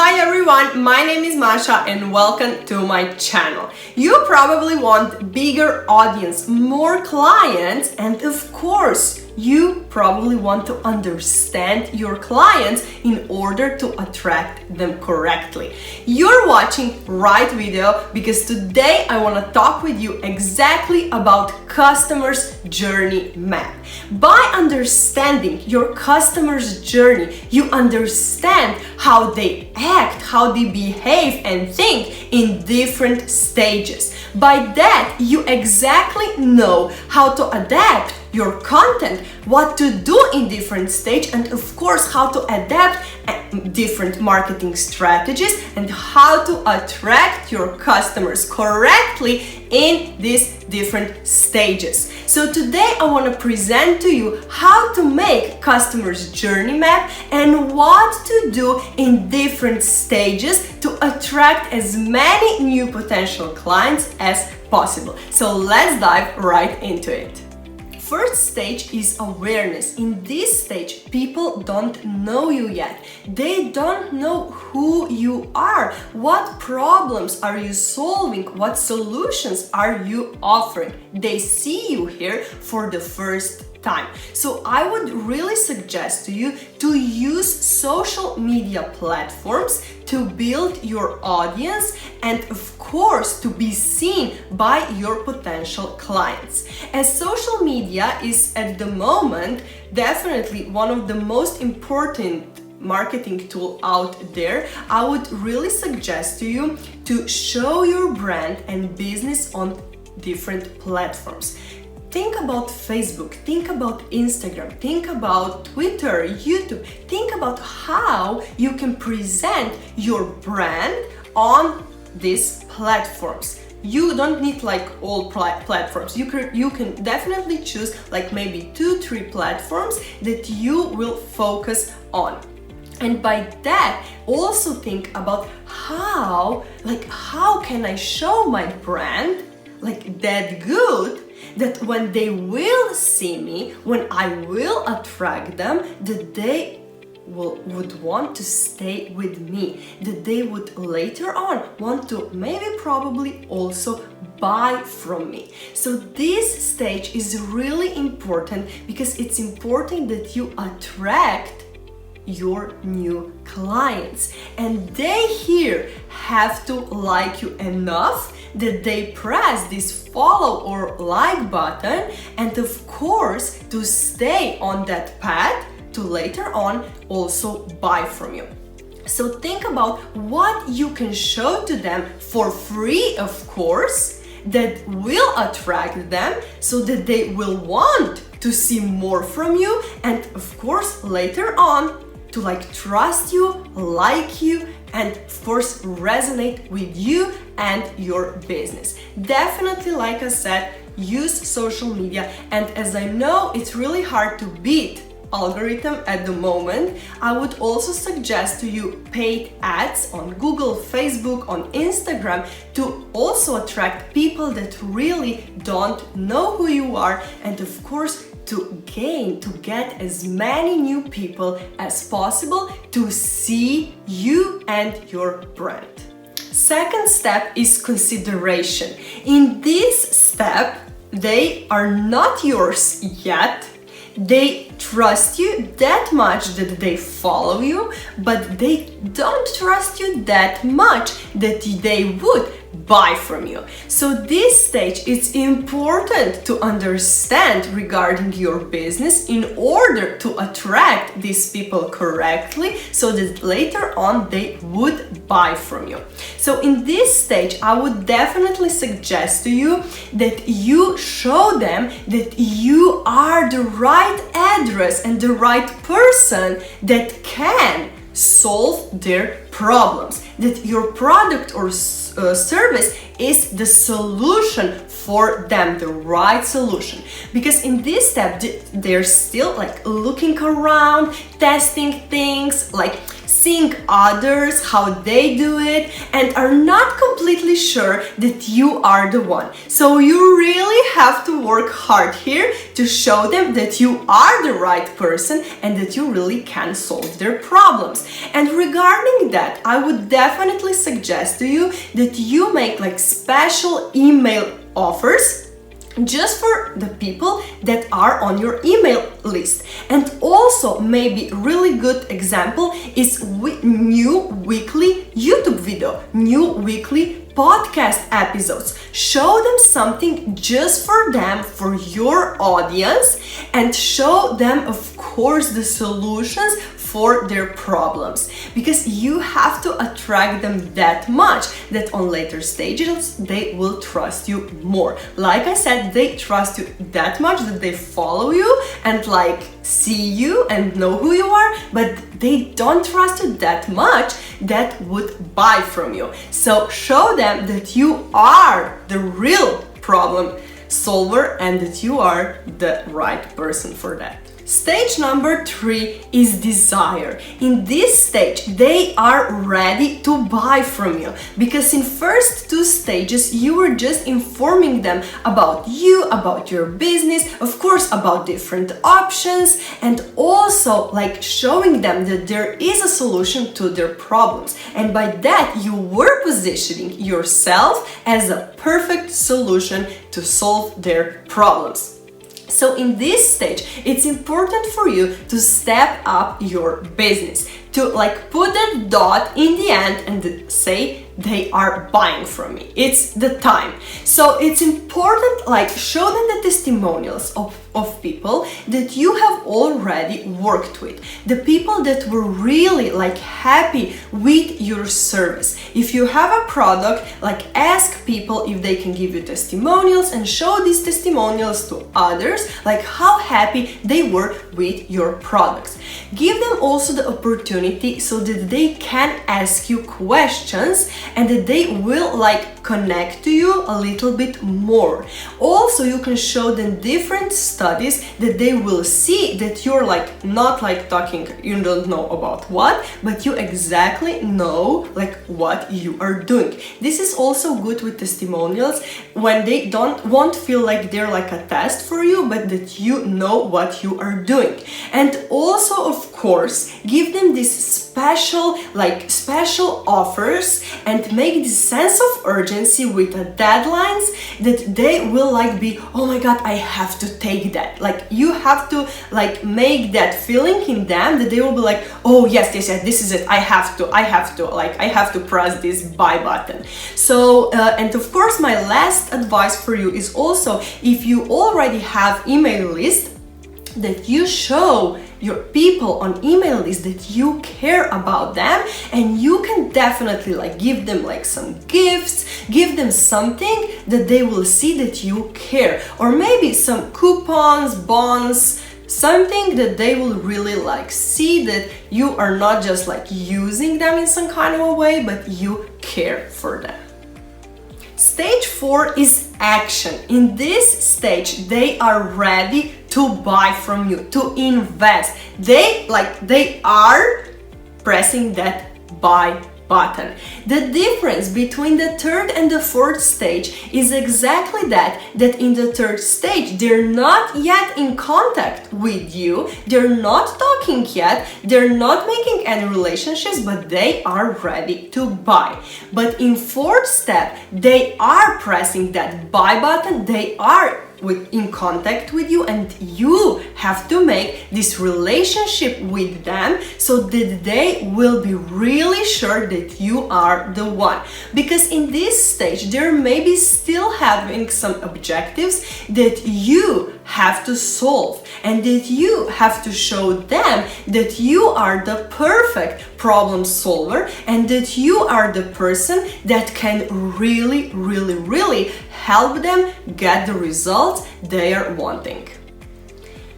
Hi everyone, my name is Masha and welcome to my channel. You probably want bigger audience, more clients, and of course, you probably want to understand your clients in order to attract them correctly. You're watching right video because today I want to talk with you exactly about customer's journey map. By understanding your customer's journey, you understand how they act, how they behave and think in different stages. By that, you exactly know how to adapt your content, what to do in different stages, and of course how to adapt different marketing strategies and how to attract your customers correctly in these different stages. So today I want to present to you how to make customers journey map and what to do in different stages to attract as many new potential clients as possible. So let's dive right into it. First stage is awareness. In this stage, people don't know you yet. They don't know who you are. What problems are you solving? What solutions are you offering? They see you here for the first time. So I would really suggest to you to use social media platforms to build your audience and of course to be seen by your potential clients. As social media is at the moment definitely one of the most important marketing tool out there, I would really suggest to you to show your brand and business on different platforms. Think about Facebook, think about Instagram, think about Twitter, YouTube. Think about how you can present your brand on these platforms. You don't need like all platforms. You can definitely choose like maybe 2-3 platforms that you will focus on. And by that, also think about how can I show my brand like that good that when they will see me, when I will attract them, that they would want to stay with me, that they would later on want to maybe probably also buy from me. So this stage is really important because it's important that you attract your new clients and they here have to like you enough that they press this follow or like button and of course to stay on that path to later on also buy from you. So think about what you can show to them for free, of course, that will attract them so that they will want to see more from you and of course later on to trust you, like you, and of course resonate with you and your business. Definitely, like I said, use social media, and as I know it's really hard to beat algorithm at the moment, I would also suggest to you paid ads on Google, Facebook, on Instagram to also attract people that really don't know who you are and of course to get as many new people as possible to see you and your brand. Second step is consideration. In this step, they are not yours yet. They trust you that much that they follow you, but they don't trust you that much that they would buy from you. So this stage is important to understand regarding your business in order to attract these people correctly so that later on they would buy from you. So in this stage, I would definitely suggest to you that you show them that you are the right address and the right person that can solve their problems, that your product or service is the solution for them, the right solution. Because in this step, they're still looking around, testing things, seeing others, how they do it, and are not completely sure that you are the one. So you really have to work hard here to show them that you are the right person and that you really can solve their problems. And regarding that, I would definitely suggest to you that you make like special email offers just for the people that are on your email list. And also maybe really good example is new weekly YouTube video, new weekly podcast episodes. Show them something just for them, for your audience, and show them, of course, the solutions for their problems, because you have to attract them that much that on later stages they will trust you more. Like I said, they trust you that much that they follow you and like see you and know who you are, but they don't trust you that much that would buy from you. So show them that you are the real problem solver and that you are the right person for that. Stage number 3 is desire. In this stage, they are ready to buy from you, because in first 2 stages, you were just informing them about you, about your business, of course, about different options, and also like showing them that there is a solution to their problems. And by that, you were positioning yourself as a perfect solution to solve their problems. So in this stage, it's important for you to step up your business, to like put that dot in the end and say they are buying from me. It's the time. So it's important, like show them the testimonials of people that you have already worked with, the people that were really like happy with your service. If you have a product, like ask people if they can give you testimonials and show these testimonials to others, like how happy they were with your products. Give them also the opportunity so that they can ask you questions and that they will like connect to you a little bit more. Also, you can show them different studies that they will see that you're like not like talking, you don't know about what, but you exactly know like what you are doing. This is also good with testimonials when they won't feel like they're like a test for you, but that you know what you are doing. And also, of course, give them this special offers and make this sense of urgency with the deadlines that they will like be, oh my god, I have to take that. Like you have to like make that feeling in them that they will be like, oh yes, this is it, I have to press this buy button. So and of course, my last advice for you is also, if you already have email list, that you show your people on email list that you care about them, and you can definitely like give them like some gifts, give them something that they will see that you care, or maybe some coupons, bonds, something that they will really like see that you are not just like using them in some kind of a way, but you care for them. Stage 4 is action. In this stage, they are ready to buy from you, to invest. They are pressing that buy button. The difference between the third and the fourth stage is exactly that in the third stage, they're not yet in contact with you, they're not talking yet, they're not making any relationships, but they are ready to buy. But in fourth step, they are pressing that buy button, they are in contact with you, and you have to make this relationship with them so that they will be really sure that you are the one. Because in this stage, they're maybe still having some objectives that you have to solve, and that you have to show them that you are the perfect problem solver and that you are the person that can really help them get the results they are wanting.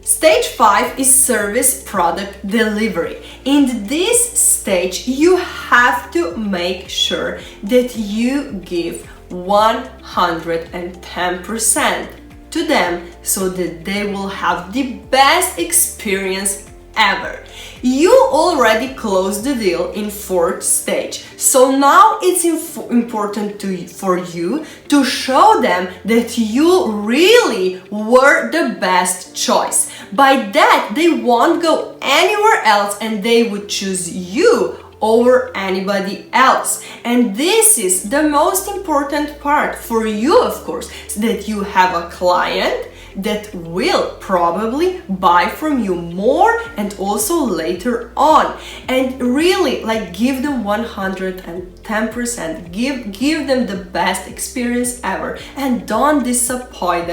Stage 5 is service product delivery. In this stage, you have to make sure that you give 110% to them so that they will have the best experience ever. You already closed the deal in 4th stage, so now it's important for you to show them that you really were the best choice. By that, they won't go anywhere else and they would choose you over anybody else. And this is the most important part for you, of course, that you have a client that will probably buy from you more and also later on. And really, like, give them 110%, give them the best experience ever, and don't disappoint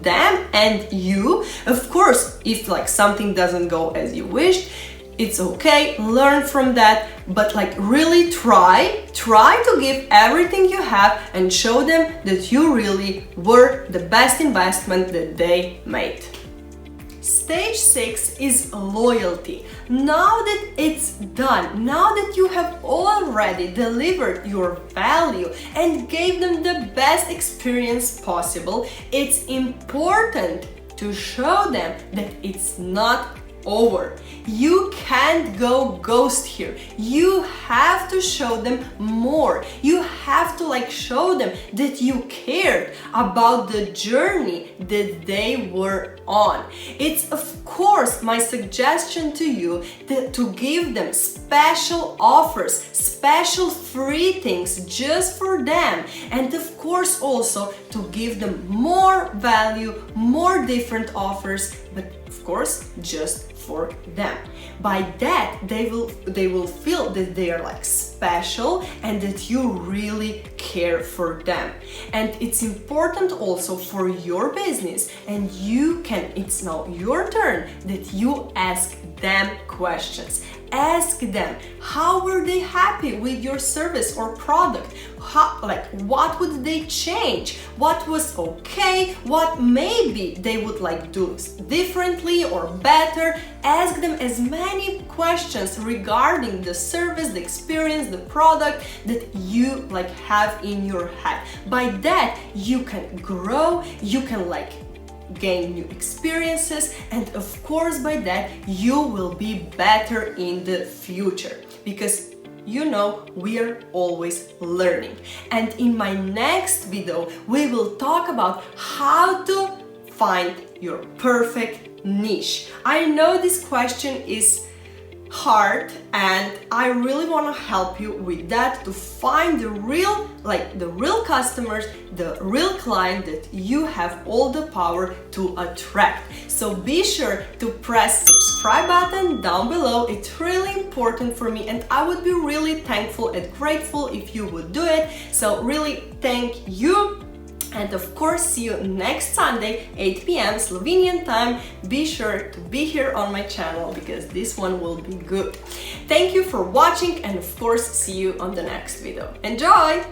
them and you. Of course, if like something doesn't go as you wished, it's okay, learn from that, but like really try to give everything you have and show them that you really were the best investment that they made. Stage 6 is loyalty. Now that it's done, now that you have already delivered your value and gave them the best experience possible, it's important to show them that it's not over. You can't go ghost here. You have to show them more. You have to like show them that you cared about the journey that they were on. It's of course my suggestion to you to give them special offers, special free things just for them, and of course also to give them more value, more different offers, but of course just for them. By that, they will feel that they are like special and that you really care for them. And it's important also for your business, and it's now your turn that you ask them questions. Ask them, how were they happy with your service or product? What would they change? What was okay? What maybe they would like do differently or better? Ask them as many questions regarding the service, the experience, the product that you like have in your head. By that, you can grow, you can like gain new experiences, and of course by that you will be better in the future, because you know we are always learning. And in my next video we will talk about how to find your perfect niche. I know this question is hard and I really want to help you with that, to find the real customers, the real client that you have all the power to attract. So be sure to press subscribe button down below. It's really important for me and I would be really thankful and grateful if you would do it. So really thank you. And of course, see you next Sunday, 8 p.m. Slovenian time. Be sure to be here on my channel because this one will be good. Thank you for watching and of course, see you on the next video. Enjoy!